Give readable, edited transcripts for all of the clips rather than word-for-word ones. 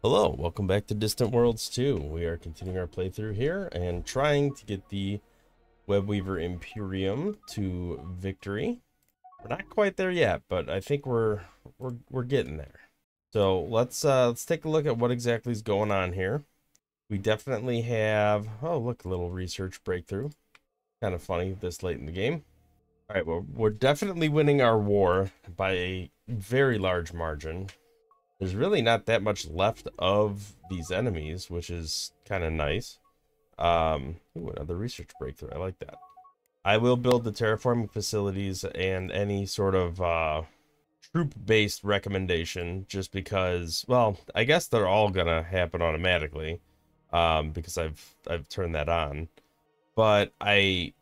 Hello, welcome back to Distant Worlds 2. We are continuing our playthrough here and trying to get the Webweaver Imperium to victory. We're not quite there yet, but I think we're getting there. So let's take a look at what exactly is going on here. We definitely have, oh look, a little research breakthrough. Kind of funny this late in the game. All right, well, we're definitely winning our war by a very large margin. There's really not that much left of these enemies, which is kind of nice. Ooh, another research breakthrough. I like that. I will build the terraforming facilities and any sort of troop-based recommendation just because, well, I guess they're all gonna happen automatically because I've turned that on. But I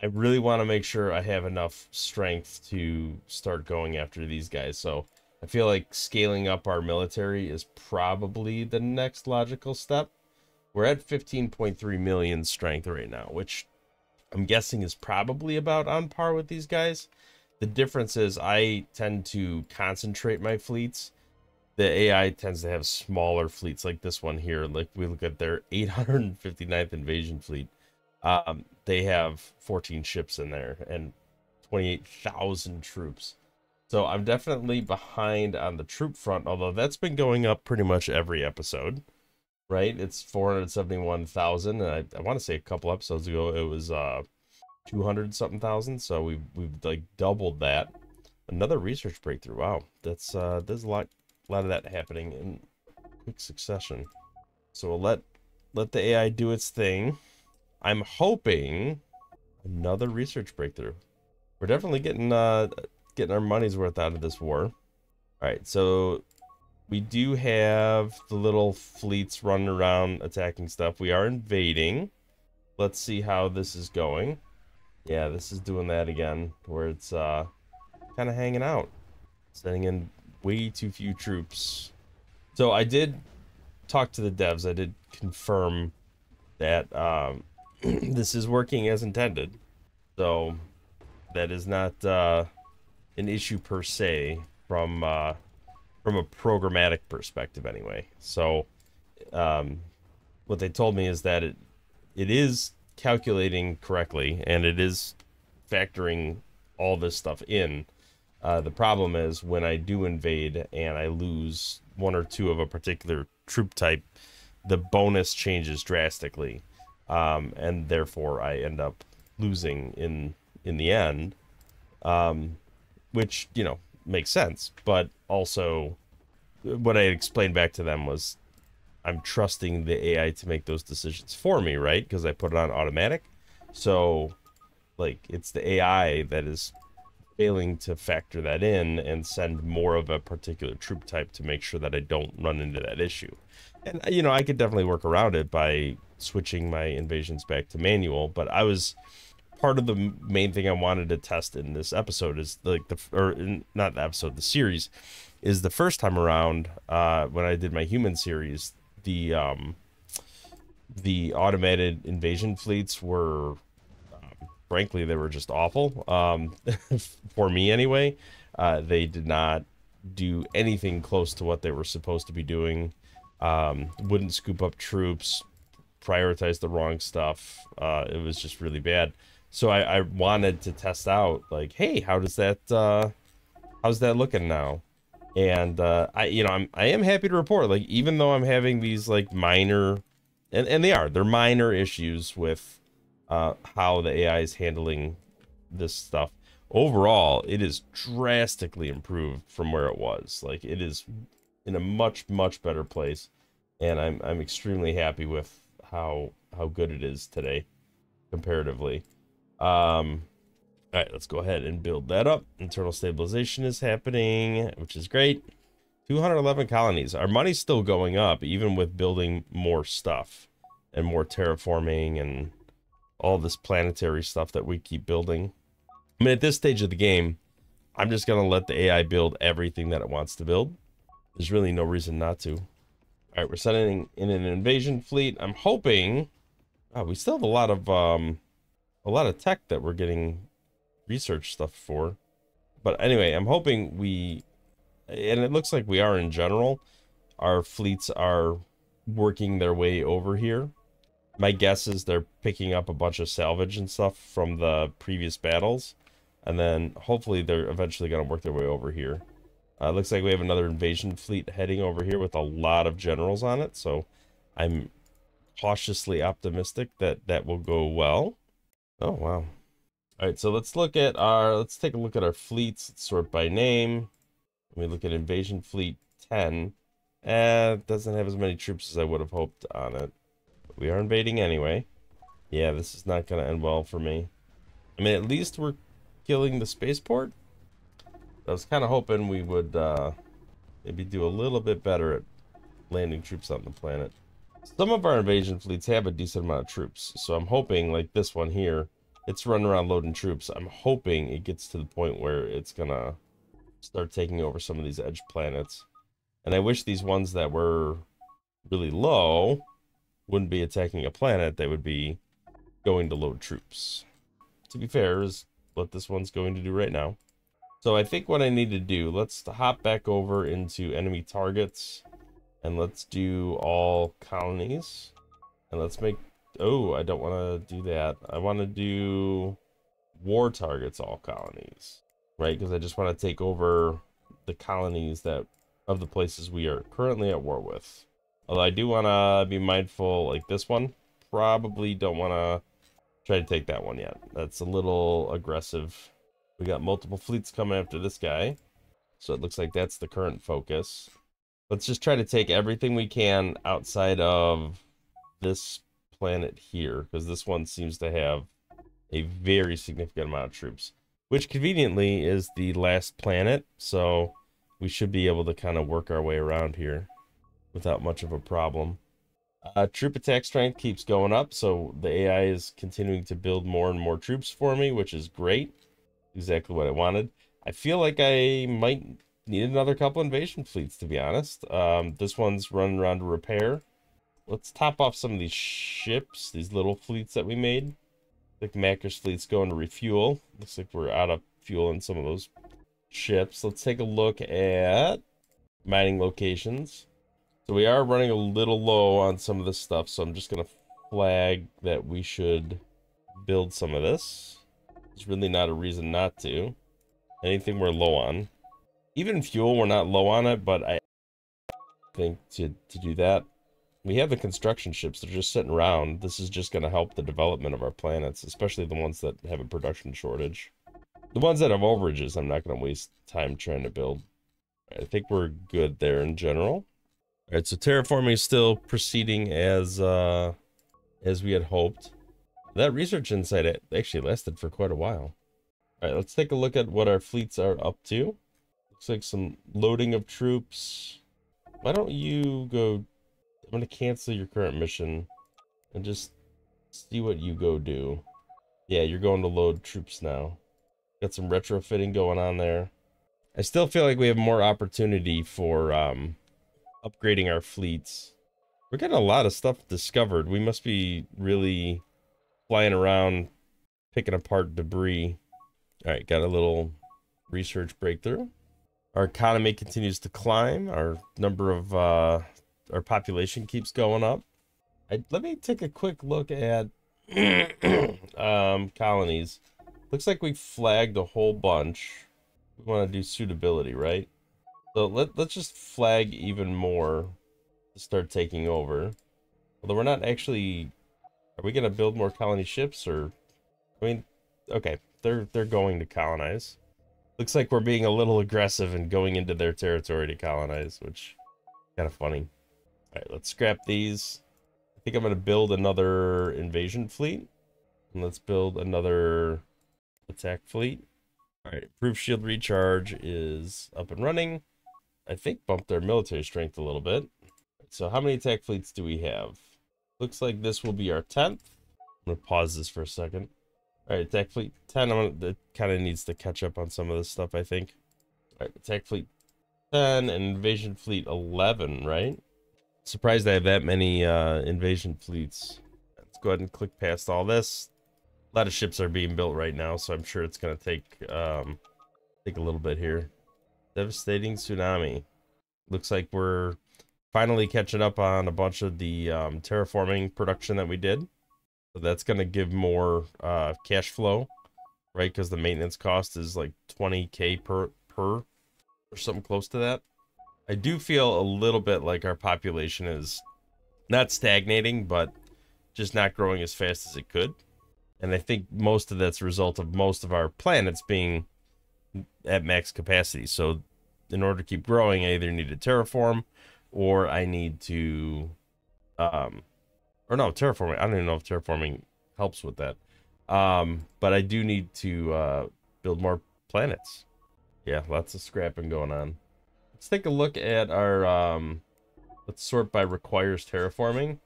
really want to make sure I have enough strength to start going after these guys. So I feel like scaling up our military is probably the next logical step. We're at 15.3 million strength right now, which I'm guessing is probably about on par with these guys. The difference is I tend to concentrate my fleets. The AI tends to have smaller fleets like this one here. Like we look at their 859th invasion fleet. They have 14 ships in there and 28,000 troops. So I'm definitely behind on the troop front, although that's been going up pretty much every episode, right? It's 471,000, and I want to say a couple episodes ago it was 200 something thousand. So we've like doubled that. Another research breakthrough. Wow, that's there's a lot of that happening in quick succession. So we'll let the AI do its thing. I'm hoping another research breakthrough. We're definitely getting our money's worth out of this war. All right, so we do have the little fleets running around attacking stuff. We are invading. Let's see how this is going. Yeah, this is doing that again, where it's kind of hanging out, sending in way too few troops. So I did talk to the devs. I did confirm that this is working as intended. So that is not an issue per se from a programmatic perspective anyway. So what they told me is that it is calculating correctly and it is factoring all this stuff in. The problem is when I do invade and I lose one or two of a particular troop type, the bonus changes drastically, and therefore I end up losing in the end, which, you know, makes sense. But also what I explained back to them was I'm trusting the AI to make those decisions for me, right? Because I put it on automatic. So like it's the AI that is failing to factor that in and send more of a particular troop type to make sure that I don't run into that issue. And, you know, I could definitely work around it by switching my invasions back to manual, but I was part of the main thing I wanted to test in this episode is like not the episode, the series is the first time around when I did my human series, the automated invasion fleets were frankly, they were just awful. For me anyway. They did not do anything close to what they were supposed to be doing. Wouldn't scoop up troops, prioritize the wrong stuff. It was just really bad. So I wanted to test out, like, hey, how's that looking now? And I am happy to report, like, even though I'm having these like minor, and they're minor issues with how the AI is handling this stuff. Overall, it is drastically improved from where it was. Like, it is in a much better place, and I'm extremely happy with how good it is today comparatively. All right, let's go ahead and build that up. Internal stabilization is happening, which is great. 211 colonies. Our money's still going up, even with building more stuff and more terraforming and all this planetary stuff that we keep building. I mean, at this stage of the game, I'm just going to let the AI build everything that it wants to build. There's really no reason not to. All right, we're sending in an invasion fleet. I'm hoping... Oh, we still have a lot of tech that we're getting research stuff for. But anyway, I'm hoping we... And it looks like we are in general. our fleets are working their way over here. My guess is they're picking up a bunch of salvage and stuff from the previous battles, and then hopefully they're eventually going to work their way over here. Looks like we have another invasion fleet heading over here with a lot of generals on it, so I'm cautiously optimistic that that will go well. Oh, wow. All right, so let's take a look at our fleets. Let's sort by name. Let me look at invasion fleet 10. It doesn't have as many troops as I would have hoped on it. But we are invading anyway. Yeah, this is not going to end well for me. I mean, at least we're killing the spaceport. I was kind of hoping we would maybe do a little bit better at landing troops on the planet. Some of our invasion fleets have a decent amount of troops, so I'm hoping, like this one here, it's running around loading troops. I'm hoping it gets to the point where it's gonna start taking over some of these edge planets. And I wish these ones that were really low wouldn't be attacking a planet. They would be going to load troops. To be fair, is what this one's going to do right now. So I think what I need to do, let's hop back over into enemy targets, and let's do all colonies. And let's make, oh, I don't want to do that. I want to do war targets, all colonies, right? Because I just want to take over the colonies that of the places we are currently at war with. Although I do want to be mindful, like this one, probably don't want to try to take that one yet. That's a little aggressive. We got multiple fleets coming after this guy, so it looks like that's the current focus. Let's just try to take everything we can outside of this planet here, because this one seems to have a very significant amount of troops, which conveniently is the last planet, so we should be able to kind of work our way around here without much of a problem. Troop attack strength keeps going up, so the AI is continuing to build more and more troops for me, which is great. Exactly what I wanted. I feel like I might need another couple invasion fleets, to be honest. This one's running around to repair. Let's top off some of these ships, these little fleets that we made. Like Macker's fleet's going to refuel. Looks like we're out of fuel in some of those ships. Let's take a look at mining locations. So we are running a little low on some of this stuff, so I'm just going to flag that we should build some of this. There's really not a reason not to. Anything we're low on. Even fuel, we're not low on it, but I think to do that, we have the construction ships. They're just sitting around. This is just going to help the development of our planets, especially the ones that have a production shortage. The ones that have overages, I'm not going to waste time trying to build. I think we're good there in general. All right, so terraforming is still proceeding as we had hoped. That research insight actually lasted for quite a while. All right, let's take a look at what our fleets are up to. Looks like some loading of troops. Why don't you go? I'm going to cancel your current mission and just see what you go do. Yeah, you're going to load troops now. Got some retrofitting going on there. I still feel like we have more opportunity for upgrading our fleets. We're getting a lot of stuff discovered. We must be really flying around, picking apart debris. All right, got a little research breakthrough. Our economy continues to climb. Our number of our population keeps going up. Let me take a quick look at colonies. Looks like we flagged a whole bunch. We want to do suitability, right? So let's just flag even more to start taking over. Although we're not actually. Are we gonna build more colony ships, or? I mean, okay, they're going to colonize. Looks like we're being a little aggressive and going into their territory to colonize, which is kind of funny. All right, let's scrap these. I think I'm gonna build another invasion fleet, and let's build another attack fleet. All right, proof shield recharge is up and running. I think bumped their military strength a little bit. So how many attack fleets do we have? Looks like this will be our 10th. I'm gonna pause this for a second. All right, attack fleet 10. It kind of needs to catch up on some of this stuff, I think. All right, attack fleet 10 and invasion fleet 11, right? Surprised I have that many invasion fleets. Let's go ahead and click past all this. A lot of ships are being built right now, so I'm sure it's gonna take a little bit here. Devastating tsunami. Looks like we're finally catching up on a bunch of the terraforming production that we did. So that's going to give more cash flow, right? Because the maintenance cost is like 20K per or something close to that. I do feel a little bit like our population is not stagnating, but just not growing as fast as it could. And I think most of that's a result of most of our planets being at max capacity. So in order to keep growing, I either need to terraform or I need to or no, terraforming. I don't even know if terraforming helps with that. But I do need to build more planets. Yeah, lots of scrapping going on. Let's take a look at our let's sort by requires terraforming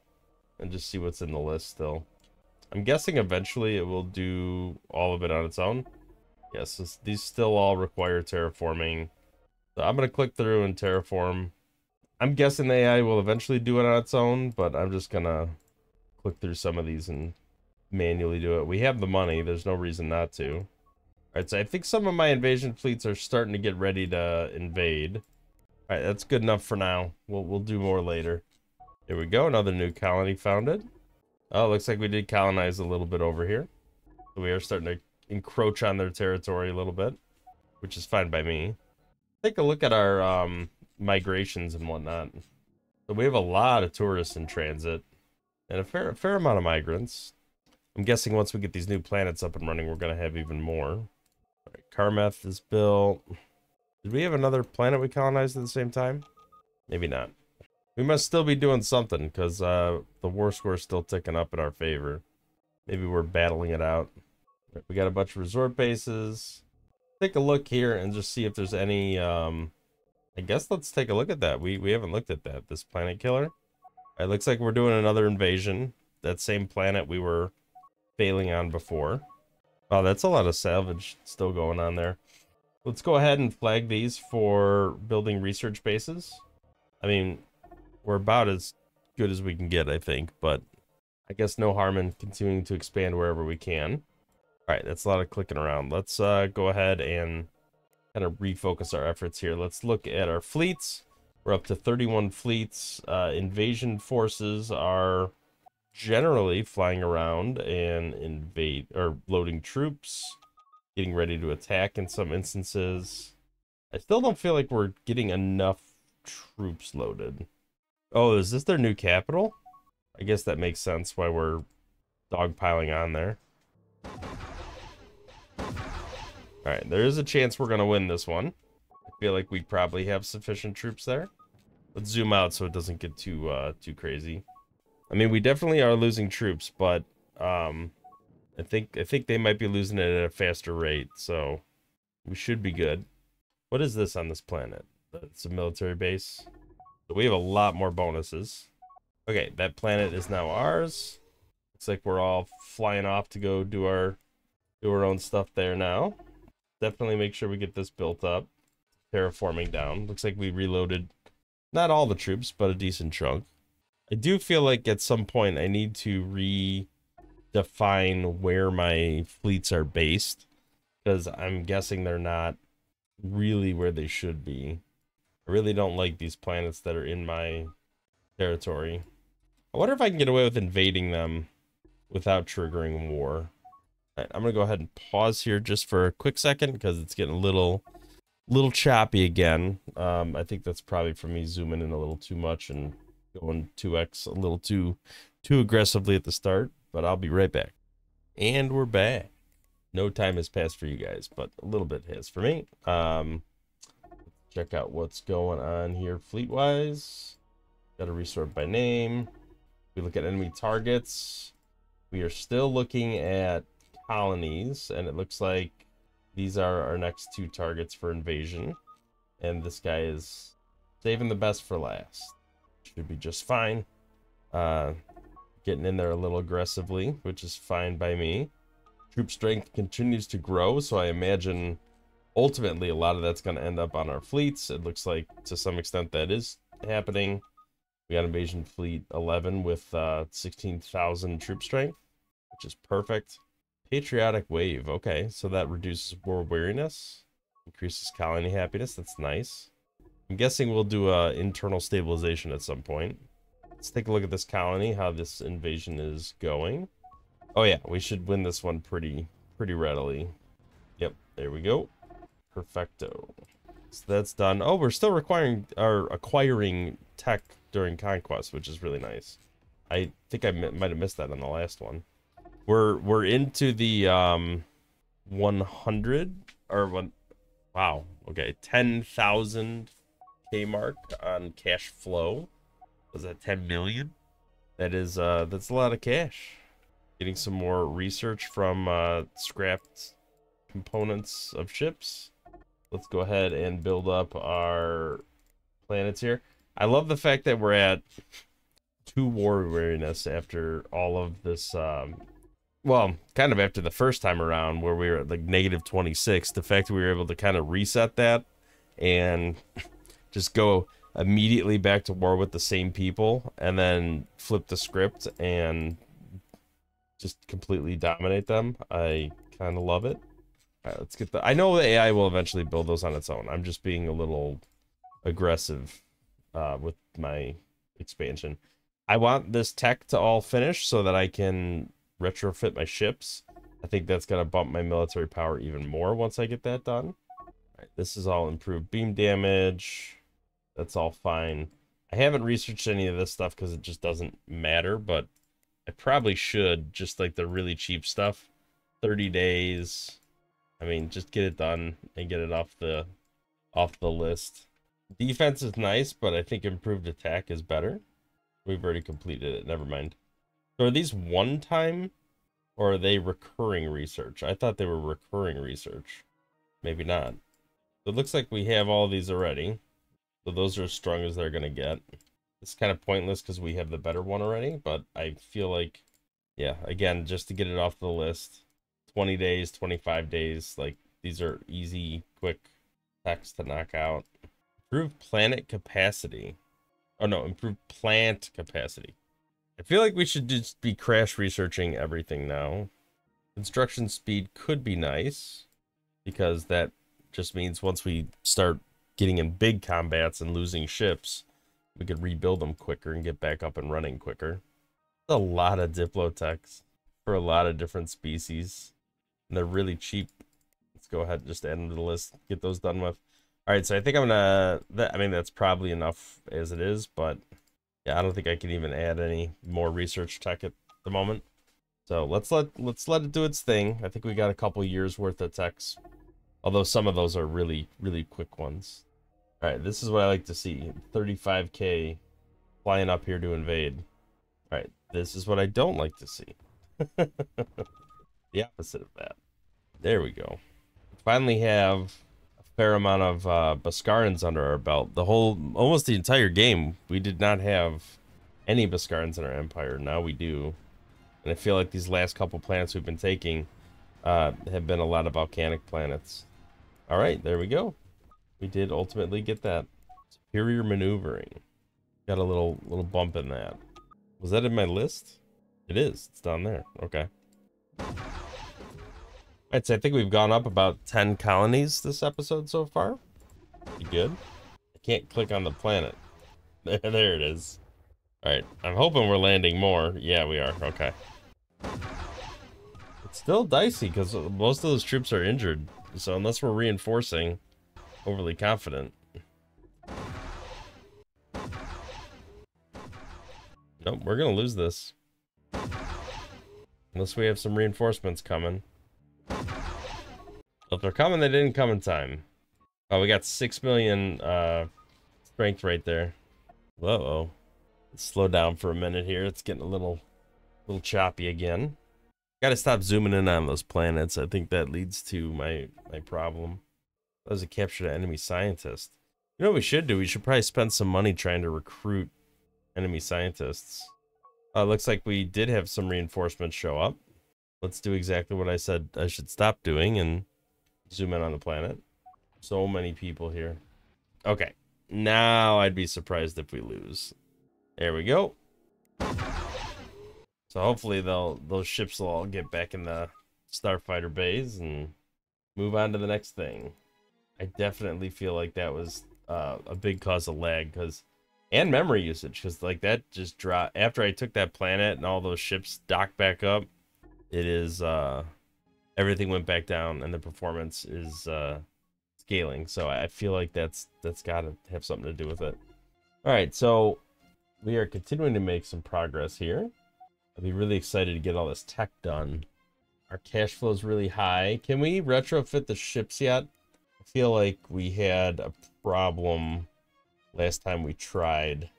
and just see what's in the list still. I'm guessing eventually it will do all of it on its own. Yes, these still all require terraforming. So I'm going to click through and terraform. I'm guessing the AI will eventually do it on its own, but I'm just going to click through some of these and manually do it. We have the money. There's no reason not to. All right, so I think some of my invasion fleets are starting to get ready to invade. All right, that's good enough for now. We'll do more later. Here we go. Another new colony founded. Oh, looks like we did colonize a little bit over here. So we are starting to encroach on their territory a little bit, which is fine by me. Take a look at our migrations and whatnot. So we have a lot of tourists in transit and a fair amount of migrants. I'm guessing once we get these new planets up and running, we're going to have even more. All right, Carmeth is built. Did we have another planet we colonized at the same time? Maybe not. We must still be doing something because the war score is still ticking up in our favor. Maybe we're battling it out. We got a bunch of resort bases. Take a look here and just see if there's any I guess let's take a look at that. We haven't looked at that. This planet killer. It looks like we're doing another invasion. That same planet we were failing on before. Oh, that's a lot of salvage still going on there. Let's go ahead and flag these for building research bases. I mean, we're about as good as we can get, I think, but I guess no harm in continuing to expand wherever we can. All right, that's a lot of clicking around. Let's go ahead and kind of refocus our efforts here. Let's look at our fleets. We're up to 31 fleets. Invasion forces are generally flying around and invade or loading troops, getting ready to attack in some instances. I still don't feel like we're getting enough troops loaded. Oh, is this their new capital? I guess that makes sense why we're dogpiling on there. All right, there is a chance we're going to win this one. I feel like we probably have sufficient troops there. Let's zoom out so it doesn't get too crazy. I mean, we definitely are losing troops, but I think they might be losing it at a faster rate, so we should be good. What is this on this planet? It's a military base. So we have a lot more bonuses. Okay, that planet is now ours. Looks like we're all flying off to go do our own stuff there now. Definitely make sure we get this built up. Terraforming down. Looks like we reloaded not all the troops, but a decent chunk. I do feel like at some point I need to redefine where my fleets are based, because I'm guessing they're not really where they should be. I really don't like these planets that are in my territory. I wonder if I can get away with invading them without triggering war. All right, I'm gonna go ahead and pause here just for a quick second because it's getting a little choppy again. I think that's probably from me zooming in a little too much and going 2x a little too aggressively at the start, but I'll be right back. And we're back. No time has passed for you guys, but a little bit has for me. Check out what's going on here fleet-wise. Got to resort by name. We look at enemy targets. We are still looking at colonies, and it looks like these are our next two targets for invasion. And this guy is saving the best for last. Should be just fine. Getting in there a little aggressively, which is fine by me. Troop strength continues to grow, so I imagine ultimately a lot of that's going to end up on our fleets. It looks like to some extent that is happening. We got invasion fleet 11 with 16,000 troop strength, which is perfect. Patriotic wave. Okay, so that reduces war weariness, increases colony happiness. That's nice. I'm guessing we'll do internal stabilization at some point. Let's take a look at this colony, how this invasion is going. Oh yeah, we should win this one pretty readily. Yep, there we go. Perfecto. So that's done. Oh, we're still acquiring tech during conquest, which is really nice. I think I might have missed that on the last one. We're into the 100 or one. Wow. Okay, 10,000 K mark on cash flow. Was that 10 million? That is that's a lot of cash. Getting some more research from scrapped components of ships. Let's go ahead and build up our planets here. I love the fact that we're at 2 war weariness after all of this well, kind of after the first time around where we were at like -26. The fact that we were able to kind of reset that and just go immediately back to war with the same people and then flip the script and just completely dominate them. I kind of love it. All right, let's get the... I know the AI will eventually build those on its own. I'm just being a little aggressive with my expansion. I want this tech to all finish so that I can retrofit my ships. I think that's going to bump my military power even more once I get that done. All right, this is all improved beam damage. That's all fine. I haven't researched any of this stuff because it just doesn't matter, but I probably should, just like the really cheap stuff. 30 days. I mean, just get it done and get it off the list. Defense is nice, but I think improved attack is better. We've already completed it. Never mind. So are these one-time or are they recurring research? I thought they were recurring research. Maybe not. So it looks like we have all these already. So those are as strong as they're going to get. It's kind of pointless because we have the better one already, but I feel like, yeah, again, just to get it off the list, 20 days, 25 days, like these are easy, quick techs to knock out. Improve planet capacity. Oh no, improve plant capacity. I feel like we should just be crash researching everything now. Construction speed could be nice because that just means once we start getting in big combats and losing ships, we could rebuild them quicker and get back up and running quicker. A lot of diplotechs for a lot of different species. And they're really cheap. Let's go ahead and just add them to the list. Get those done with. All right, so I think I'm gonna... I mean, that's probably enough as it is, but yeah, I don't think I can even add any more research tech at the moment. So let's let it do its thing. I think we got a couple years worth of techs, although some of those are really quick ones. All right, this is what I like to see. 35K flying up here to invade. All right, this is what I don't like to see. The opposite of that. There we go. Finally have a fair amount of Beskarans under our belt. Almost the entire game, we did not have any Beskarans in our empire. Now we do. And I feel like these last couple planets we've been taking have been a lot of volcanic planets. All right, there we go. We did ultimately get that. Superior maneuvering. Got a little bump in that. Was that in my list? It is. It's down there. Okay. Alright, so I think we've gone up about 10 colonies this episode so far. Pretty good. I can't click on the planet. There it is. Alright, I'm hoping we're landing more. Yeah, we are. Okay. It's still dicey because most of those troops are injured. So unless we're reinforcing, overly confident. Nope, we're gonna lose this. Unless we have some reinforcements coming. If they're coming, they didn't come in time. Oh, we got 6 million strength right there. Whoa. Let's slow down for a minute here. It's getting a little choppy again. Gotta stop zooming in on those planets. I think that leads to my problem. That was a captured enemy scientist. You know what we should do? We should probably spend some money trying to recruit enemy scientists. Looks like we did have some reinforcements show up. Let's do exactly what I said I should stop doing and zoom in on the planet. So many people here. Okay, now I'd be surprised if we lose. There we go. So hopefully those ships will all get back in the starfighter bays and move on to the next thing. I definitely feel like that was a big cause of lag, and memory usage, because like that just dropped after I took that planet and all those ships docked back up. It is everything went back down and the performance is scaling. So I feel like that's got to have something to do with it. All right, so we are continuing to make some progress here. I'll be really excited to get all this tech done. Our cash flow is really high. Can we retrofit the ships yet? I feel like we had a problem last time we tried.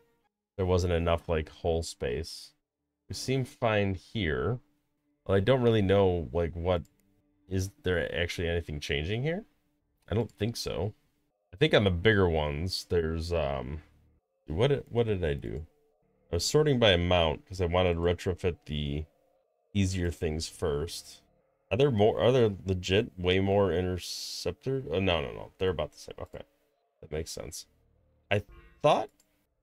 There wasn't enough like hull space. We seem fine here. Well, I don't really know like what is there actually anything changing here? I don't think so. I think on the bigger ones there's what did I do? I was sorting by amount because I wanted to retrofit the easier things first. Are there legit way more interceptor? Oh, no. They're about the same. Okay. That makes sense. I thought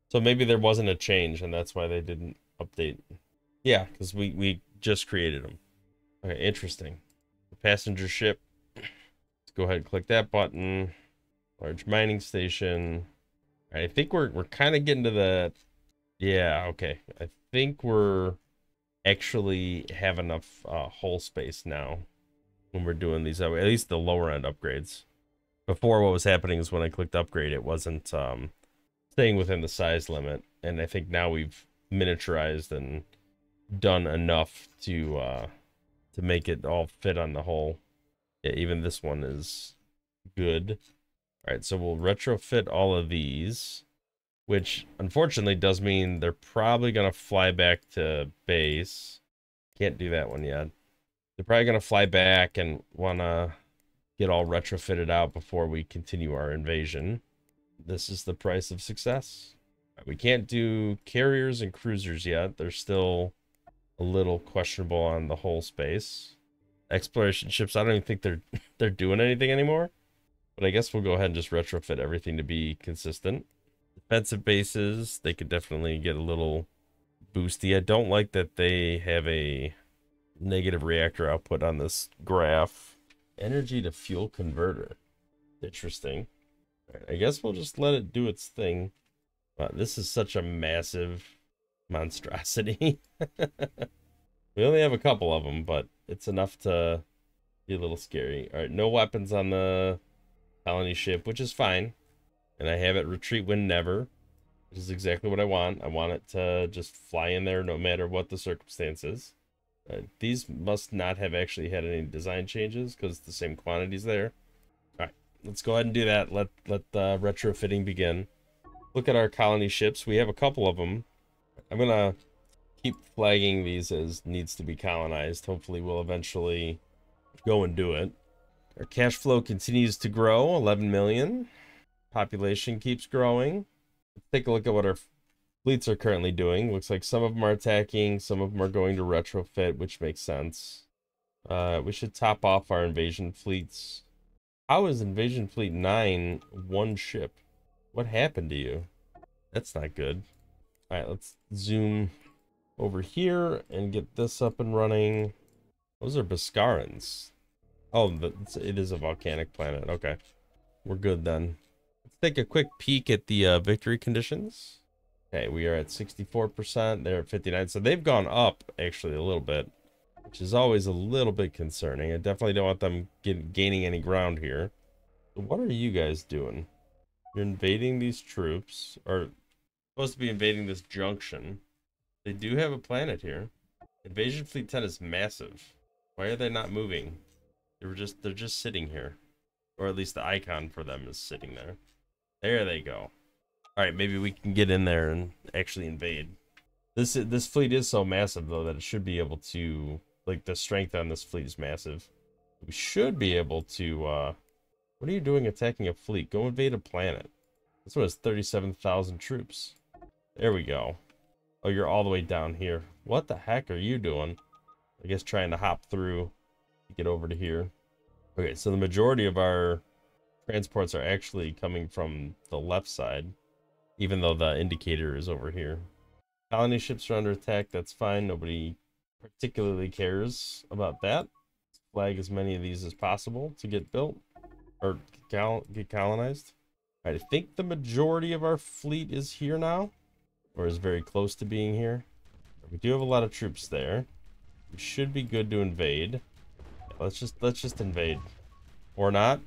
so maybe there wasn't a change and that's why they didn't update. Yeah, because we just created them. Okay, interesting. The passenger ship. Let's go ahead and click that button. Large mining station. All right, I think we're kind of getting to the. Yeah, okay. I think we're actually have enough hull space now when we're doing these, at least the lower end upgrades. Before, what was happening is when I clicked upgrade, it wasn't staying within the size limit, and I think now we've miniaturized and done enough to make it all fit on the hull. Yeah, even this one is good. All right, so we'll retrofit all of these, which unfortunately does mean they're probably gonna fly back to base. Can't do that one yet. They're probably gonna fly back and wanna get all retrofitted out before we continue our invasion. This is the price of success. We can't do carriers and cruisers yet. They're still a little questionable on the whole space. Exploration ships, I don't even think they're doing anything anymore. But I guess we'll go ahead and just retrofit everything to be consistent. Defensive bases, they could definitely get a little boosty. I don't like that they have a negative reactor output on this graph. Energy to fuel converter. Interesting. All right, I guess we'll just let it do its thing. Wow, this is such a massive monstrosity. We only have a couple of them, but it's enough to be a little scary. All right, no weapons on the colony ship, which is fine. And I have it retreat when never, which is exactly what I want. I want it to just fly in there no matter what the circumstances. These must not have actually had any design changes because the same quantities there. All right, let's go ahead and do that. Let the retrofitting begin. Look at our colony ships. We have a couple of them. I'm gonna keep flagging these as needs to be colonized. Hopefully we'll eventually go and do it. Our cash flow continues to grow, 11 million. Population keeps growing. Let's take a look at what our fleets are currently doing. Looks like some of them are attacking, some of them are going to retrofit, which makes sense. We should top off our invasion fleets. How is invasion fleet 9 one ship? What happened to you? That's not good. All right, let's zoom over here and get this up and running. Those are Beskarans. Oh, it is a volcanic planet. Okay, we're good then. Let's take a quick peek at the victory conditions. Okay, we are at 64%. They're at 59%. So they've gone up actually a little bit, which is always a little bit concerning. I definitely don't want them gaining any ground here. So what are you guys doing? You're invading these troops, or supposed to be invading this junction. They do have a planet here. Invasion Fleet 10 is massive. Why are they not moving? They're just sitting here. Or at least the icon for them is sitting there. There they go. Alright, maybe we can get in there and actually invade. This fleet is so massive though that it should be able to, like, the strength on this fleet is massive. We should be able to what are you doing attacking a fleet? Go invade a planet. This one has 37,000 troops. There we go. Oh, you're all the way down here. What the heck are you doing? I guess trying to hop through to get over to here. Okay, so the majority of our transports are actually coming from the left side, even though the indicator is over here. Colony ships are under attack. That's fine. Nobody particularly cares about that. Flag as many of these as possible to get built or get colonized. Alright, I think the majority of our fleet is here now, or is very close to being here. We do have a lot of troops there. We should be good to invade. Let's just invade. Or not.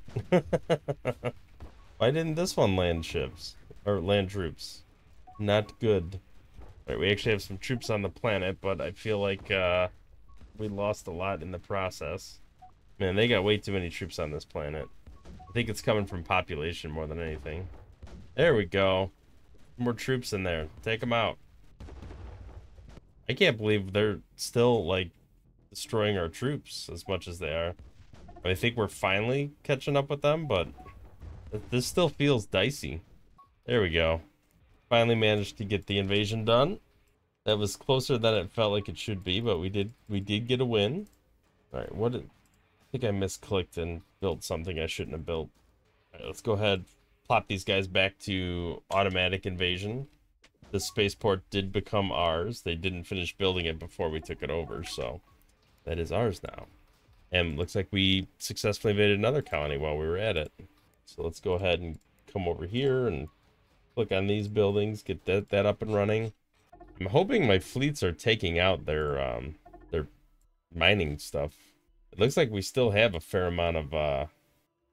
Why didn't this one land ships? Or land troops? Not good. Right, we actually have some troops on the planet, but I feel like we lost a lot in the process. Man, they got way too many troops on this planet. I think it's coming from population more than anything. There we go. More troops in there. Take them out. I can't believe they're still, like, destroying our troops as much as they are. I think we're finally catching up with them, but this still feels dicey. There we go. Finally managed to get the invasion done. That was closer than it felt like it should be, but we did get a win. All right, I think I misclicked and built something I shouldn't have built. All right, let's go ahead, plop these guys back to automatic invasion. The spaceport did become ours. They didn't finish building it before we took it over, so that is ours now. And looks like we successfully invaded another colony while we were at it. So let's go ahead and come over here and click on these buildings, get that up and running. I'm hoping my fleets are taking out their mining stuff. It looks like we still have a fair amount of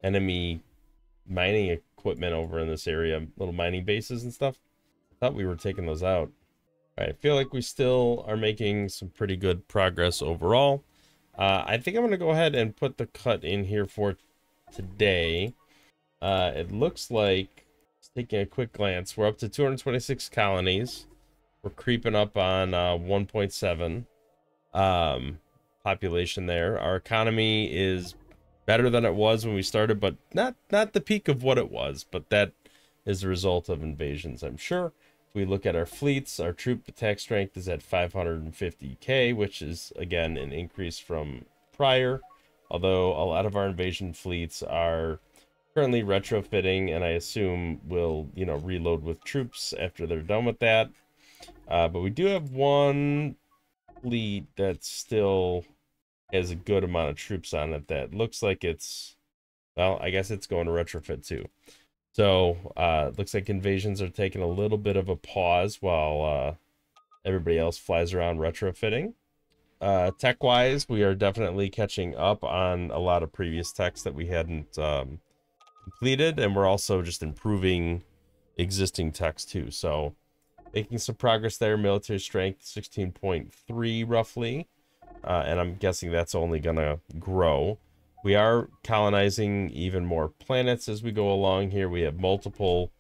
enemy mining equipment over in this area, little mining bases and stuff. I thought we were taking those out. All right, I feel like we still are making some pretty good progress overall. I think I'm going to go ahead and put the cut in here for today. It looks like, just taking a quick glance, we're up to 226 colonies. We're creeping up on 1.7 population there. Our economy is better than it was when we started, but not the peak of what it was. But that is a result of invasions, I'm sure. If we look at our fleets, our troop attack strength is at 550k, which is, again, an increase from prior. Although a lot of our invasion fleets are currently retrofitting, and I assume will, you know, reload with troops after they're done with that. But we do have one fleet that still has a good amount of troops on it that looks like it's, well, I guess it's going to retrofit too. So looks like invasions are taking a little bit of a pause while everybody else flies around retrofitting. Tech-wise, we are definitely catching up on a lot of previous techs that we hadn't completed, and we're also just improving existing techs too. So making some progress there. Military strength 16.3 roughly, and I'm guessing that's only gonna grow. We are colonizing even more planets as we go along here. We have multiple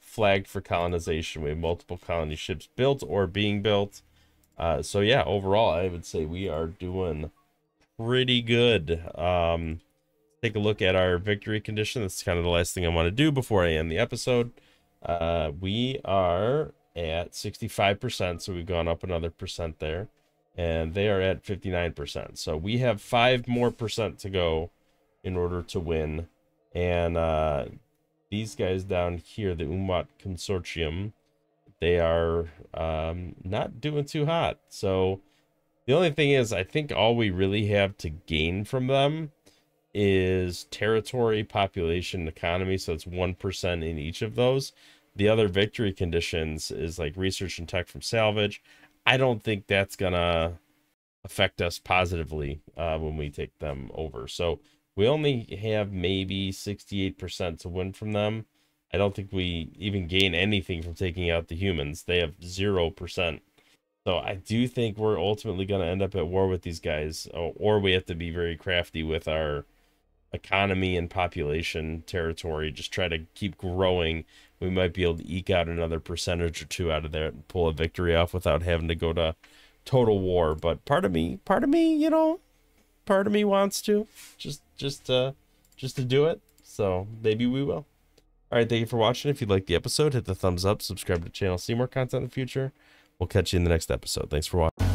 flagged for colonization. We have multiple colony ships built or being built. So yeah, overall, I would say we are doing pretty good. Take a look at our victory condition. That's kind of the last thing I want to do before I end the episode. We are at 65%, so we've gone up another percent there, and they are at 59%. So we have 5% more to go in order to win. And these guys down here, the Umwat Consortium, they are not doing too hot. So the only thing is, I think all we really have to gain from them is territory, population, economy. So it's 1% in each of those. The other victory conditions is like research and tech from salvage. I don't think that's gonna affect us positively when we take them over. So we only have maybe 68% to win from them. I don't think we even gain anything from taking out the humans. They have 0%. So I do think we're ultimately going to end up at war with these guys, or we have to be very crafty with our economy and population territory. Just try to keep growing. We might be able to eke out another percentage or two out of there and pull a victory off without having to go to total war. But part of me, you know, part of me wants to just to do it. So maybe we will. All right, thank you for watching. If you liked the episode, hit the thumbs up, subscribe to the channel, see more content in the future. We'll catch you in the next episode. Thanks for watching.